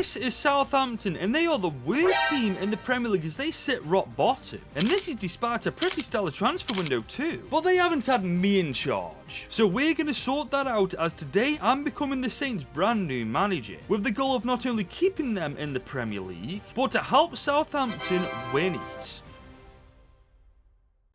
This is Southampton, and they are the worst team in the Premier League as they sit rock bottom. And this is despite a pretty stellar transfer window too. But they haven't had me in charge. So we're going to sort that out, as today I'm becoming the Saints' brand new manager, with the goal of not only keeping them in the Premier League, but to help Southampton win it.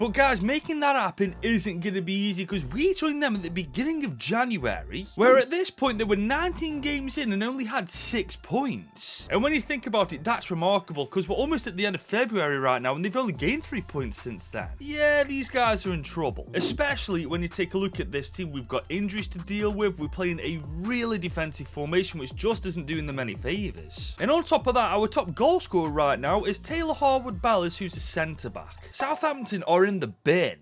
But guys, making that happen isn't going to be easy, because we joined them at the beginning of January, where at this point they were 19 games in and only had 6 points. And when you think about it, that's remarkable, because we're almost at the end of February right now and they've only gained 3 points since then. Yeah, these guys are in trouble, especially when you take a look at this team. We've got injuries to deal with, we're playing a really defensive formation which just isn't doing them any favours. And on top of that, our top goal scorer right now is Taylor Harwood-Bellis, who's a centre-back. Southampton are in the bin.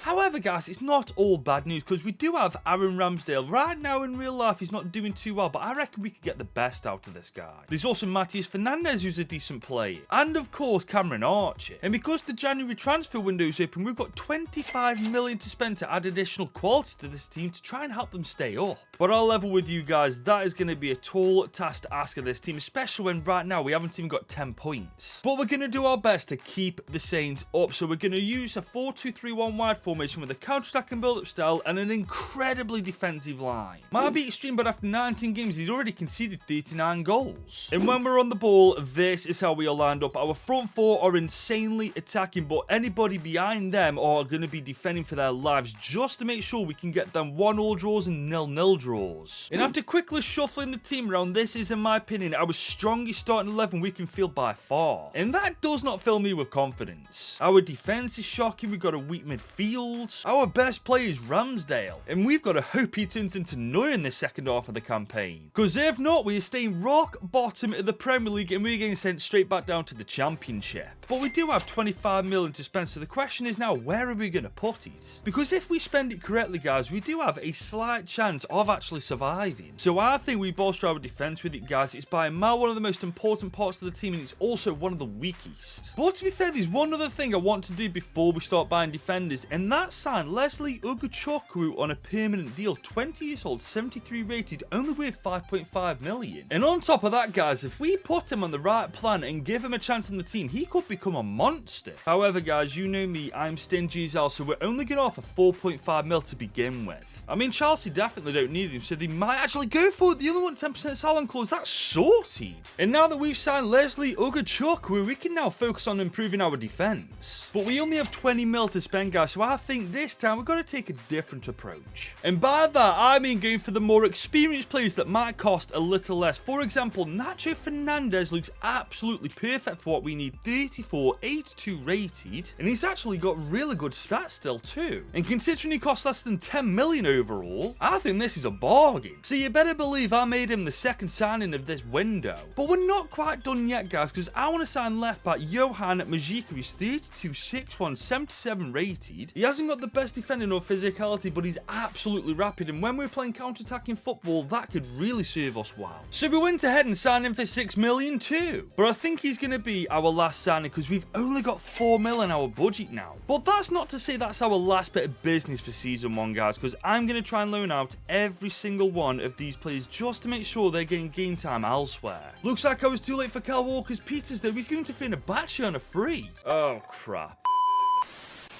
However, guys, it's not all bad news, because we do have Aaron Ramsdale. Right now, in real life, he's not doing too well, but I reckon we could get the best out of this guy. There's also Matheus Fernandes, who's a decent player. And, of course, Cameron Archer. And because the January transfer window is open, we've got 25 million to spend to add additional quality to this team to try and help them stay up. But I'll level with you guys, that is going to be a tall task to ask of this team, especially when right now we haven't even got 10 points. But we're going to do our best to keep the Saints up, so we're going to use a 4-2-3-1 wide formation with a counter-attack and build-up style and an incredibly defensive line. Might be extreme, but after 19 games, he's already conceded 39 goals. And when we're on the ball, this is how we are lined up. Our front four are insanely attacking, but anybody behind them are going to be defending for their lives, just to make sure we can get them 1-1 draws and 0-0 draws. And after quickly shuffling the team around, this is, in my opinion, our strongest starting 11 we can field by far. And that does not fill me with confidence. Our defense is shocking. We've got a weak midfield. Our best player is Ramsdale, and we've got to hope he turns into Neuer in the second half of the campaign, because if not, we are staying rock bottom of the Premier League and we're getting sent straight back down to the Championship. But we do have 25 million to spend, so the question is now, where are we going to put it? Because if we spend it correctly, guys, we do have a slight chance of actually surviving. So I think we bolster our defense with it, guys. It's by a mile one of the most important parts of the team, and it's also one of the weakest. But to be fair, there's one other thing I want to do before we start buying defenders, and that's sign Leslie Ugochukwu on a permanent deal. 20 years old, 73 rated, only worth 5.5 million. And on top of that, guys, if we put him on the right plan and give him a chance on the team, he could become a monster. However, guys, you know me, I'm stingy as hell, so we're only going to offer 4.5 mil to begin with. I mean, Chelsea definitely don't need him, so they might actually go for it. The other one, 10% sign-on clause, that's sorted. And now that we've signed Leslie Ugochukwu, we can now focus on improving our defense. But we only have 20 mil to spend, guys, so I think this time we're going to take a different approach. And by that, I mean going for the more experienced players that might cost a little less. For example, Nacho Fernandes looks absolutely perfect for what we need. 34, 82 rated, and he's actually got really good stats still too. And considering he costs less than 10 million overall, I think this is a bargain. So you better believe I made him the second signing of this window. But we're not quite done yet, guys, because I want to sign left back Johan Majika. He's 32, 6'1", 77 rated. He hasn't got the best defending or physicality, but he's absolutely rapid, and when we're playing counter-attacking football, that could really serve us well. So we went ahead and signed him for 6 million too. But I think he's going to be our last signing, because we've only got 4 mil in our budget now. But that's not to say that's our last bit of business for season 1, guys, because I'm going to try and loan out every single one of these players just to make sure they're getting game time elsewhere. Looks like I was too late for Kyle Walker-Peters though. He's going to Fenerbahce on a free. Oh crap.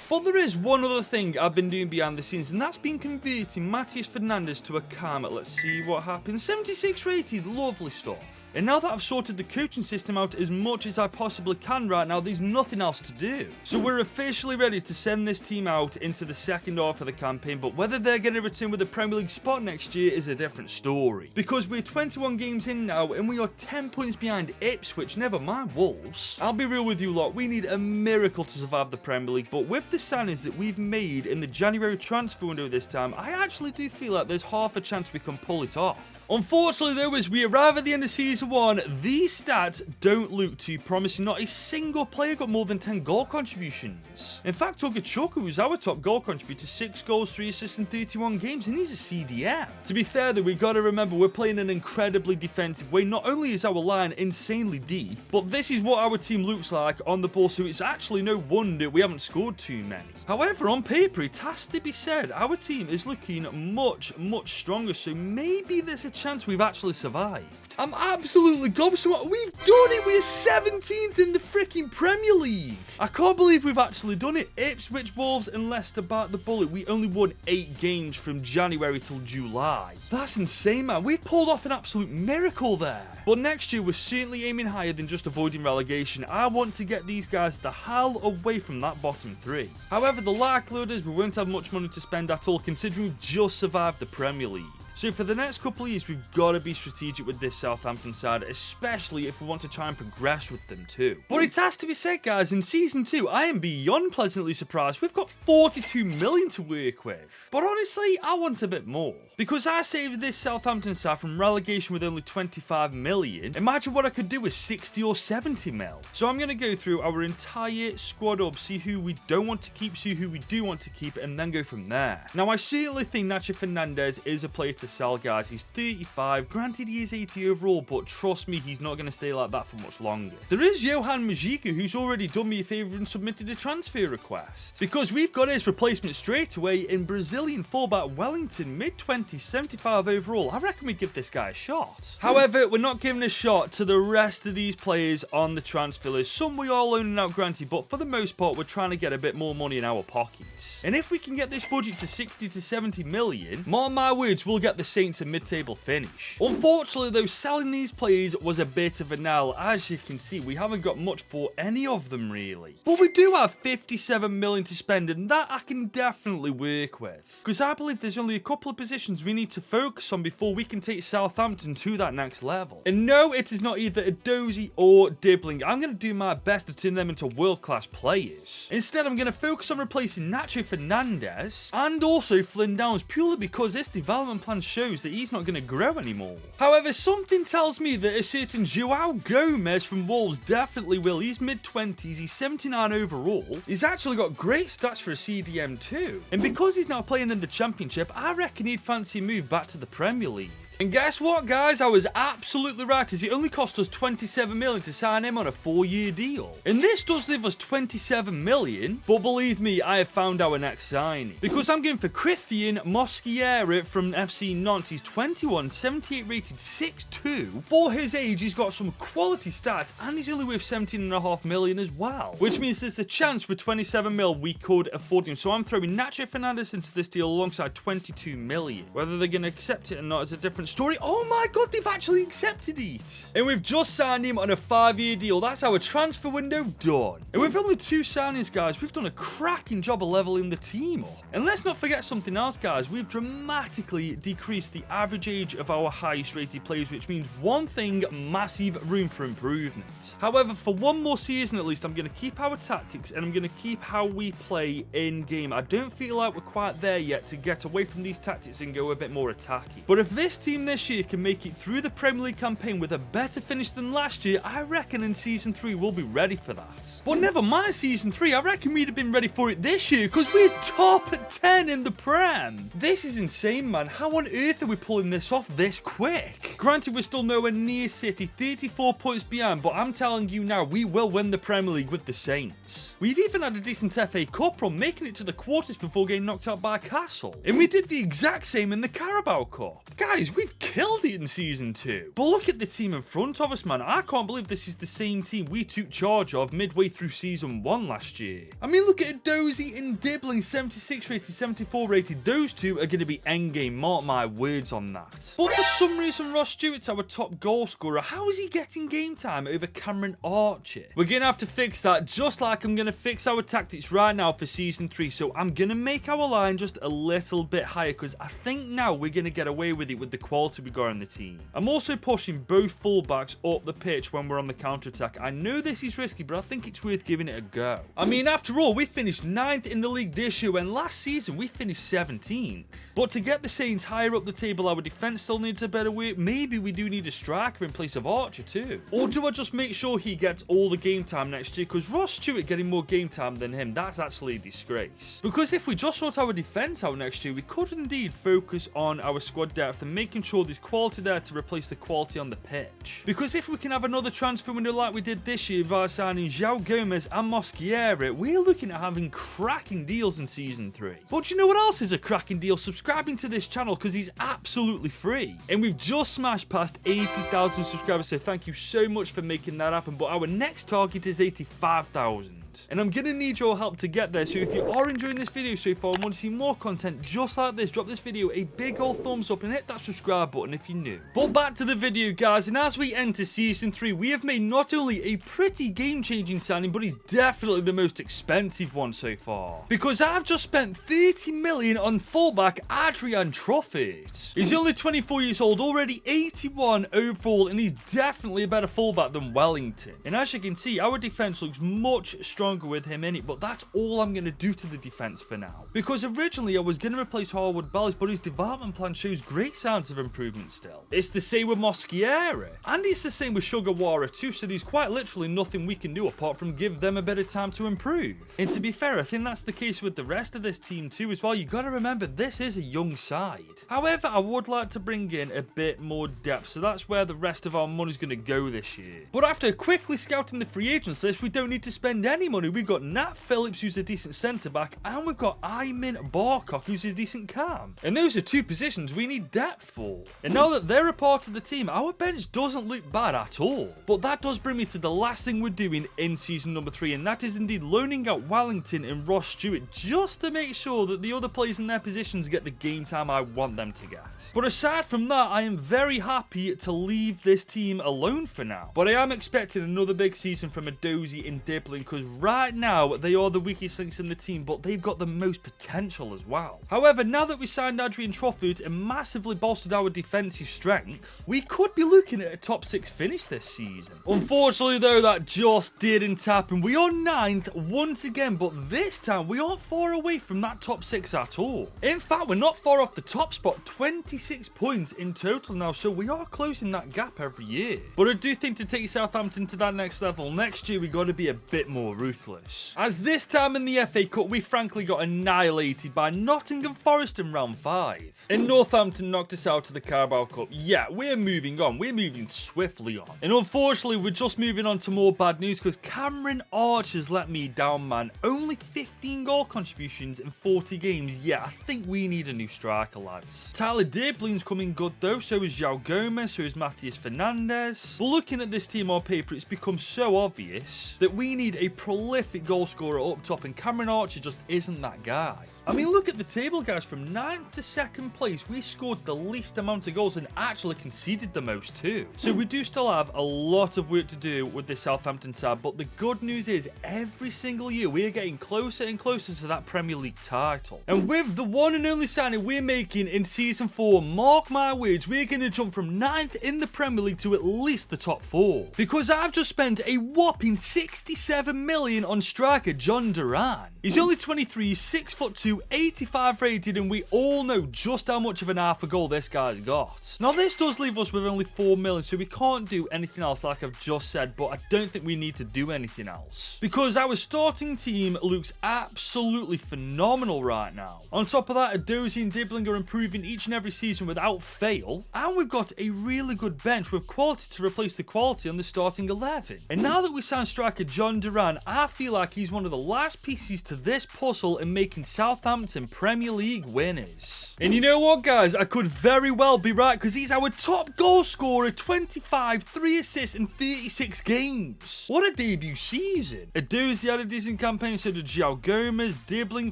But there is one other thing I've been doing behind the scenes, and that's been converting Matheus Fernandes to a cam. Let's see what happens. 76 rated, lovely stuff. And now that I've sorted the coaching system out as much as I possibly can right now, there's nothing else to do. So we're officially ready to send this team out into the second half of the campaign, but whether they're going to return with a Premier League spot next year is a different story. Because we're 21 games in now, and we are 10 points behind Ipswich, never mind Wolves. I'll be real with you lot, we need a miracle to survive the Premier League, but with the signings that we've made in the January transfer window this time, I actually do feel like there's half a chance we can pull it off. Unfortunately though, as we arrive at the end of season 1, these stats don't look too promising. Not a single player got more than 10 goal contributions. In fact, Ugochukwu was our top goal contributor, 6 goals, 3 assists in 31 games, and he's a CDM. To be fair though, we got to remember we're playing an incredibly defensive way. Not only is our line insanely deep, but this is what our team looks like on the ball, so it's actually no wonder we haven't scored too many. However, on paper, it has to be said, our team is looking much stronger, so maybe there's a chance we've actually survived. I'm absolutely gobsmacked. We've done it. We're 17th in the freaking Premier League. I can't believe we've actually done it. Ipswich, Wolves, and Leicester bite the bullet. We only won 8 games from January till July. That's insane, man. We pulled off an absolute miracle there. But next year, we're certainly aiming higher than just avoiding relegation. I want to get these guys the hell away from that bottom 3. However, the likelihood is we won't have much money to spend at all, considering we've just survived the Premier League. So for the next couple of years, we've got to be strategic with this Southampton side, especially if we want to try and progress with them too. But it has to be said, guys, in Season 2, I am beyond pleasantly surprised. We've got 42 million to work with. But honestly, I want a bit more. Because I saved this Southampton side from relegation with only 25 million, imagine what I could do with 60 or 70 mil. So I'm going to go through our entire squad up, see who we don't want to keep, see who we do want to keep, and then go from there. Now, I certainly think Nacho Fernandez is a player to sell, guys. He's 35. Granted, he is 80 overall, but trust me, he's not going to stay like that for much longer. There is Johan Majica, who's already done me a favour and submitted a transfer request. Because we've got his replacement straight away in Brazilian fullback Wellington, mid-20s, 75 overall. I reckon we give this guy a shot. However, we're not giving a shot to the rest of these players on the transfer list. Some we are loaning out, granted, but for the most part, we're trying to get a bit more money in our pockets. And if we can get this budget to 60 to 70 million, mark my words, we'll get the Saints a mid-table finish. Unfortunately, though, selling these players was a bit of a nail. As you can see, we haven't got much for any of them, really. But we do have 57 million to spend, and that I can definitely work with. Because I believe there's only a couple of positions we need to focus on before we can take Southampton to that next level. And no, it is not either a Dozy or Dibbling. I'm going to do my best to turn them into world-class players. Instead, I'm going to focus on replacing Nacho Fernandez and also Flynn Downs, purely because this development plan shows that he's not going to grow anymore. However, something tells me that a certain Joao Gomez from Wolves definitely will. He's mid-20s, he's 79 overall. He's actually got great stats for a CDM too. And because he's now playing in the Championship, I reckon he'd fancy a move back to the Premier League. And guess what, guys? I was absolutely right, as it only cost us 27 million to sign him on a 4-year deal. And this does leave us 27 million, but believe me, I have found our next signing. Because I'm going for Christian Mosquera from FC Nantes. He's 21, 78 rated, 6'2". For his age, he's got some quality stats, and he's only worth 17.5 million as well. Which means there's a chance with 27 mil we could afford him. So I'm throwing Nacho Fernandez into this deal alongside 22 million. Whether they're going to accept it or not is a different story. Oh my god, they've actually accepted it. And we've just signed him on a 5-year deal. That's our transfer window done. And with only 2 signings, guys, we've done a cracking job of leveling the team up. And let's not forget something else, guys. We've dramatically decreased the average age of our highest rated players, which means one thing, massive room for improvement. However, for one more season at least, I'm going to keep our tactics and I'm going to keep how we play in game. I don't feel like we're quite there yet to get away from these tactics and go a bit more attacking. But if this team this year can make it through the Premier League campaign with a better finish than last year, I reckon in Season 3 we'll be ready for that. But never mind Season 3, I reckon we'd have been ready for it this year because we're top 10 in the Prem. This is insane, man. How on earth are we pulling this off this quick? Granted, we're still nowhere near City, 34 points behind, but I'm telling you now, we will win the Premier League with the Saints. We've even had a decent FA Cup run, making it to the quarters before getting knocked out by Castle. And we did the exact same in the Carabao Cup. Guys, we've killed it in Season 2. But look at the team in front of us, man. I can't believe this is the same team we took charge of midway through Season 1 last year. I mean, look at Dozy and Dibbling, 76 rated, 74 rated. Those two are going to be endgame, mark my words on that. But for some reason, Ross Stewart's our top goal scorer. How is he getting game time over Cameron Archer? We're going to have to fix that, just like I'm going to fix our tactics right now for Season 3. So I'm going to make our line just a little bit higher because I think now we're going to get away with it with the quality we got on the team. I'm also pushing both fullbacks up the pitch when we're on the counter-attack. I know this is risky, but I think it's worth giving it a go. I mean, after all, we finished 9th in the league this year, when last season we finished 17th. But to get the Saints higher up the table, our defence still needs a better work. Maybe we do need a striker in place of Archer too. Or do I just make sure he gets all the game time next year? Because Ross Stewart getting more game time than him, that's actually a disgrace. Because if we just sort our defence out next year, we could indeed focus on our squad depth and making making sure there's quality there to replace the quality on the pitch. Because if we can have another transfer window like we did this year by signing João Gomez and Mosquera, we're looking at having cracking deals in Season 3. But you know what else is a cracking deal? Subscribing to this channel, because he's absolutely free. And we've just smashed past 80,000 subscribers, so thank you so much for making that happen. But our next target is 85,000. And I'm going to need your help to get there, so if you are enjoying this video so far and want to see more content just like this, drop this video a big old thumbs up and hit that subscribe button if you're new. But back to the video, guys, and as we enter Season 3, we have made not only a pretty game-changing signing, but he's definitely the most expensive one so far. Because I've just spent 30 million on fullback Adrian Truffert. He's only 24 years old, already 81 overall, and he's definitely a better fullback than Wellington. And as you can see, our defense looks much stronger with him in it, but that's all I'm going to do to the defense for now. Because originally I was going to replace Harwood Bellis, but his development plan shows great signs of improvement still. It's the same with Mosquera, and it's the same with Sugawara too, so there's quite literally nothing we can do apart from give them a bit of time to improve. And to be fair, I think that's the case with the rest of this team too as well. You got to remember, this is a young side. However, I would like to bring in a bit more depth, so that's where the rest of our money's going to go this year. But after quickly scouting the free agents list, we don't need to spend any money. We've got Nat Phillips, who's a decent centre-back, and we've got Ayman Barcock, who's a decent cam. And those are two positions we need depth for. And now that they're a part of the team, our bench doesn't look bad at all. But that does bring me to the last thing we're doing in Season number 3, and that is indeed loaning out Wellington and Ross Stewart, just to make sure that the other players in their positions get the game time I want them to get. But aside from that, I am very happy to leave this team alone for now. But I am expecting another big season from Edozie and Dibbling, because right now they are the weakest links in the team, but they've got the most potential as well. However, now that we signed Adrian Truffert and massively bolstered our defensive strength, we could be looking at a top 6 finish this season. Unfortunately though, that just didn't happen. We are 9th once again, but this time we aren't far away from that top 6 at all. In fact, we're not far off the top spot, 26 points in total now, so we are closing that gap every year. But I do think to take Southampton to that next level, next year we got to be a bit more ruthless. As this time in the FA Cup, we frankly got annihilated by Nottingham Forest in round 5. And Northampton knocked us out of the Carabao Cup. Yeah, we're moving on. We're moving swiftly on. And unfortunately, we're just moving on to more bad news because Cameron Archer's let me down, man. Only 15 goal contributions in 40 games. Yeah, I think we need a new striker, lads. Tyler Dibbling's coming good though, so is João Gomez, so is Matheus Fernandes. But looking at this team on paper, it's become so obvious that we need a prolific goal scorer up top, and Cameron Archer just isn't that guy. I mean, look at the table, guys. From 9th to 2nd place, we scored the least amount of goals and actually conceded the most too. So we do still have a lot of work to do with this Southampton side, but the good news is every single year we are getting closer and closer to that Premier League title. And with the one and only signing we're making in Season 4, mark my words, we're going to jump from 9th in the Premier League to at least the top 4. Because I've just spent a whopping 67 million on striker John Duran. He's only 23, he's 6'2", 85 rated, and we all know just how much of an half a goal this guy's got. Now this does leave us with only 4 million, so we can't do anything else like I've just said, but I don't think we need to do anything else. Because our starting team looks absolutely phenomenal right now. On top of that, Edozie and Dibbling are improving each and every season without fail, and we've got a really good bench with quality to replace the quality on the starting 11. And now that we signed striker John Duran, I feel like he's one of the last pieces to this puzzle in making Southampton Premier League winners. And you know what, guys? I could very well be right, because he's our top goal scorer, 25, 3 assists in 36 games. What a debut season. Edozie had a decent campaign, so did João Gomez, Dibbling,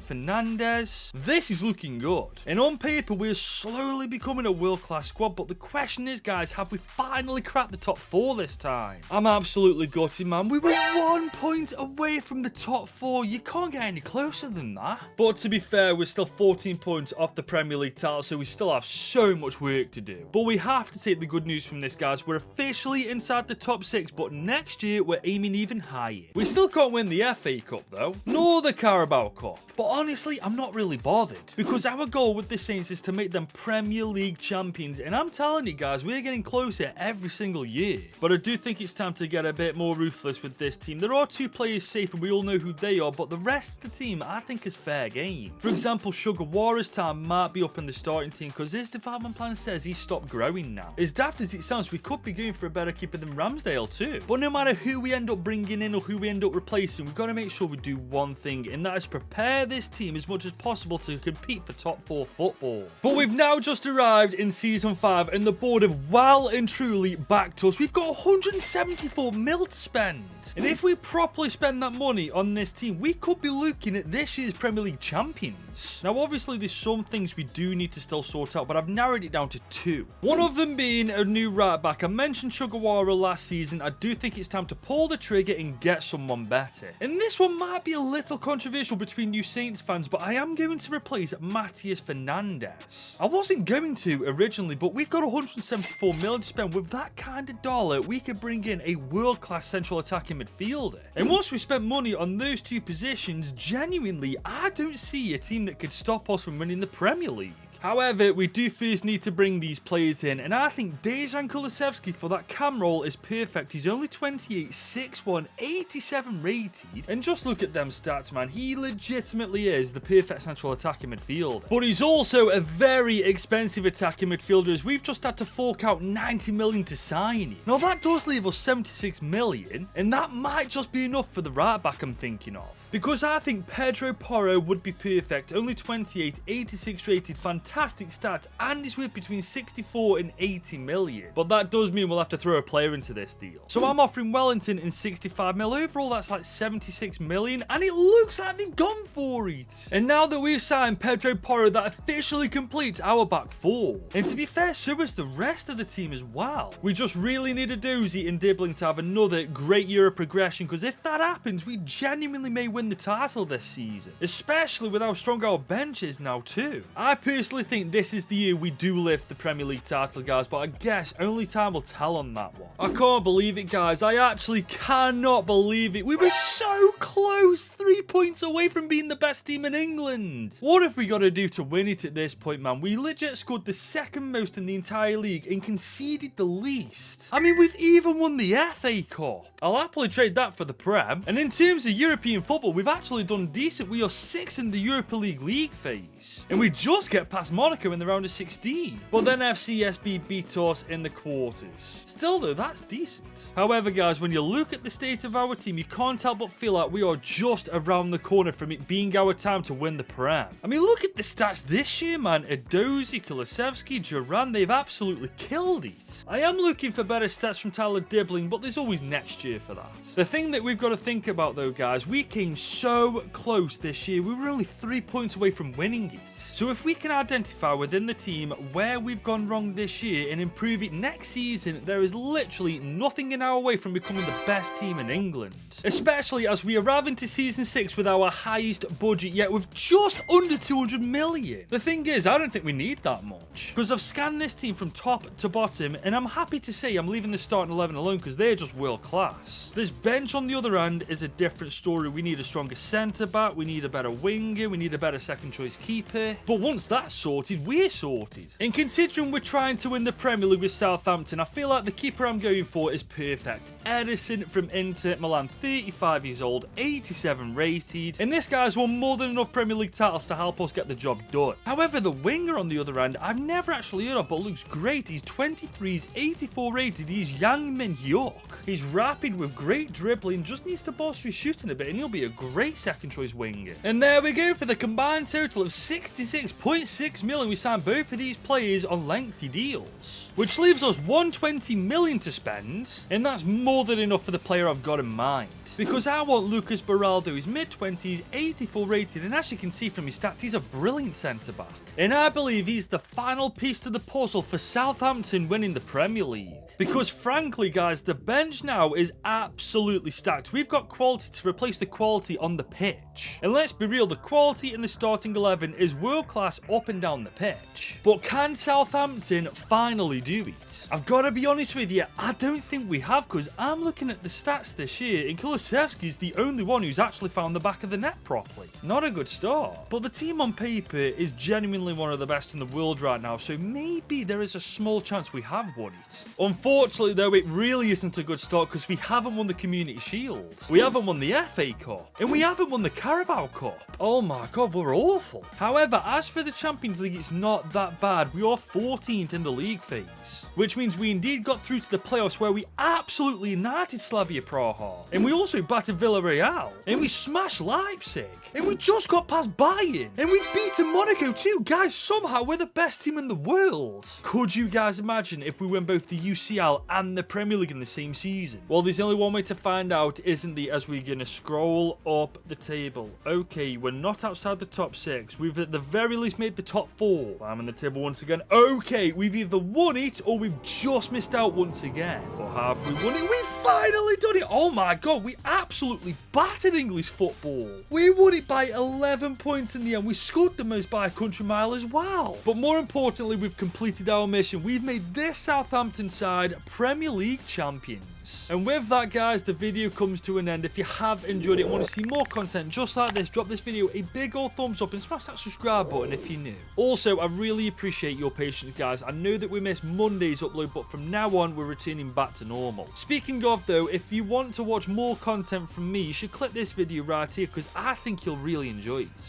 Fernandes. This is looking good. And on paper, we're slowly becoming a world-class squad, but the question is, guys, have we finally cracked the top 4 this time? I'm absolutely gutted, man. We were 1 point away from the top 4. You can't get any closer than that. But to be fair, we're still 14 points off the Premier League title, so we still have so much work to do. But we have to take the good news from this, guys. We're officially inside the top 6, but next year we're aiming even higher. We still can't win the FA Cup though, nor the Carabao Cup. But honestly, I'm not really bothered, because our goal with the Saints is to make them Premier League champions, and I'm telling you guys, we're getting closer every single year. But I do think it's time to get a bit more ruthless with this team. There are 2 players safe and we all know who they are, but the rest of the team I think is fair game. For example, Sugawara's time might be up in the starting team because his development plan says he's stopped growing now. As daft as it sounds, we could be going for a better keeper than Ramsdale too. But no matter who we end up bringing in or who we end up replacing, we've got to make sure we do one thing, and that is prepare this team as much as possible to compete for top 4 football. But we've now just arrived in season 5 and the board have well and truly backed us. We've got 174 mil to spend. And if we properly spend that money on this team, we could be looking at this year's Premier League champions. Now obviously there's some things we do need to still sort out, but I've narrowed it down to 2. One of them being a new right back. I mentioned Sugawara last season. I do think it's time to pull the trigger and get someone better. And this one might be a little controversial between you Saints fans, but I am going to replace Matías Fernandes. I wasn't going to originally, but we've got 174 million to spend. With that kind of dollar, we could bring in a world-class central attacking midfielder. And once we spent money on those 2 positions, genuinely, I don't see a team that could stop us from winning the Premier League. However, we do first need to bring these players in, and I think Dejan Kulusevski for that cam role is perfect. He's only 28, 6'1", 87 rated, and just look at them stats, man. He legitimately is the perfect central attacking midfielder. But he's also a very expensive attacking midfielder, as we've just had to fork out 90 million to sign him. Now that does leave us 76 million, and that might just be enough for the right back I'm thinking of. Because I think Pedro Porro would be perfect, only 28, 86 rated, fantastic stats, and it's worth between 64 and 80 million. But that does mean we'll have to throw a player into this deal. So I'm offering Wellington in 65 mil. Overall, that's like 76 million, and it looks like they've gone for it. And now that we've signed Pedro Porro, that officially completes our back 4. And to be fair, so is the rest of the team as well. We just really need a Dozy and Dibbling to have another great year of progression, because if that happens, we genuinely may win the title this season, especially with how strong our bench is now too. I personally think this is the year we do lift the Premier League title, guys, but I guess only time will tell on that one. I can't believe it, guys. I actually cannot believe it. We were so close, 3 points away from being the best team in England. What have we got to do to win it at this point, man? We legit scored the 2nd most in the entire league and conceded the least. I mean, we've even won the FA Cup. I'll happily trade that for the Prem. And in terms of European football, we've actually done decent. We are 6th in the Europa League phase. And we just get past Monaco in the round of 16. But then FCSB beat us in the quarters. Still though, that's decent. However, guys, when you look at the state of our team, you can't help but feel like we are just around the corner from it being our time to win the Prem. I mean, look at the stats this year, man. Edozie, Kulusevski, Duran, they've absolutely killed it. I am looking for better stats from Tyler Dibbling, but there's always next year for that. The thing that we've got to think about though, guys, we came so close this year. We were only 3 points away from winning it. So if we can identify within the team where we've gone wrong this year and improve it next season, there is literally nothing in our way from becoming the best team in England. Especially as we arrive into season 6 with our highest budget yet, with just under 200 million. The thing is, I don't think we need that much, because I've scanned this team from top to bottom, and I'm happy to say I'm leaving the starting 11 alone because they're just world class. This bench on the other end is a different story. We need a stronger centre back, we need a better winger, we need a better second choice keeper. But once that's sorted, we're sorted. And considering we're trying to win the Premier League with Southampton, I feel like the keeper I'm going for is perfect. Edison from Inter Milan, 35 years old, 87 rated, and this guy's won more than enough Premier League titles to help us get the job done. However, the winger on the other end, I've never actually heard of, but looks great. He's 23, he's 84 rated, he's Yang Min-hyuk. He's rapid with great dribbling, just needs to bolster his shooting a bit, and he'll be a great second choice winger. And there we go, for the combined total of 66.6 million, we signed both of these players on lengthy deals, which leaves us 120 million to spend, and that's more than enough for the player I've got in mind. Because I want Lucas Beraldo. He's mid-20s, 84 rated, and as you can see from his stats, he's a brilliant centre-back. And I believe he's the final piece to the puzzle for Southampton winning the Premier League. Because frankly, guys, the bench now is absolutely stacked. We've got quality to replace the quality on the pitch. And let's be real, the quality in the starting 11 is world-class up and down the pitch. But can Southampton finally do it? I've got to be honest with you, I don't think we have, because I'm looking at the stats this year, and Kulusevski Kulusevski's the only one who's actually found the back of the net properly. Not a good start. But the team on paper is genuinely one of the best in the world right now, so maybe there is a small chance we have won it. Unfortunately though, it really isn't a good start because we haven't won the Community Shield. We haven't won the FA Cup. And we haven't won the Carabao Cup. Oh my god, we're awful. However, as for the Champions League, it's not that bad. We are 14th in the league phase, which means we indeed got through to the playoffs where we absolutely united Slavia Praha. And we also battered Villarreal. And we smashed Leipzig. And we just got past Bayern. And we beaten Monaco too. Guys, somehow we're the best team in the world. Could you guys imagine if we win both the UCL and the Premier League in the same season? Well, there's only one way to find out, isn't there, as we're going to scroll up the table. Okay, we're not outside the top 6. We've at the very least made the top 4. I'm in the table once again. Okay, we've either won it or we've just missed out once again. Or have we won it? We've finally done it. Oh my god, we absolutely battered English football. We won it by 11 points in the end. We scored the most by a country mile as well. But more importantly, we've completed our mission. We've made this Southampton side Premier League champions. And with that, guys, the video comes to an end. If you have enjoyed it and want to see more content just like this, drop this video a big old thumbs up and smash that subscribe button if you're new. Also, I really appreciate your patience, guys. I know that we missed Monday's upload, but from now on, we're returning back to normal. Speaking of, though, if you want to watch more content from me, you should click this video right here because I think you'll really enjoy it.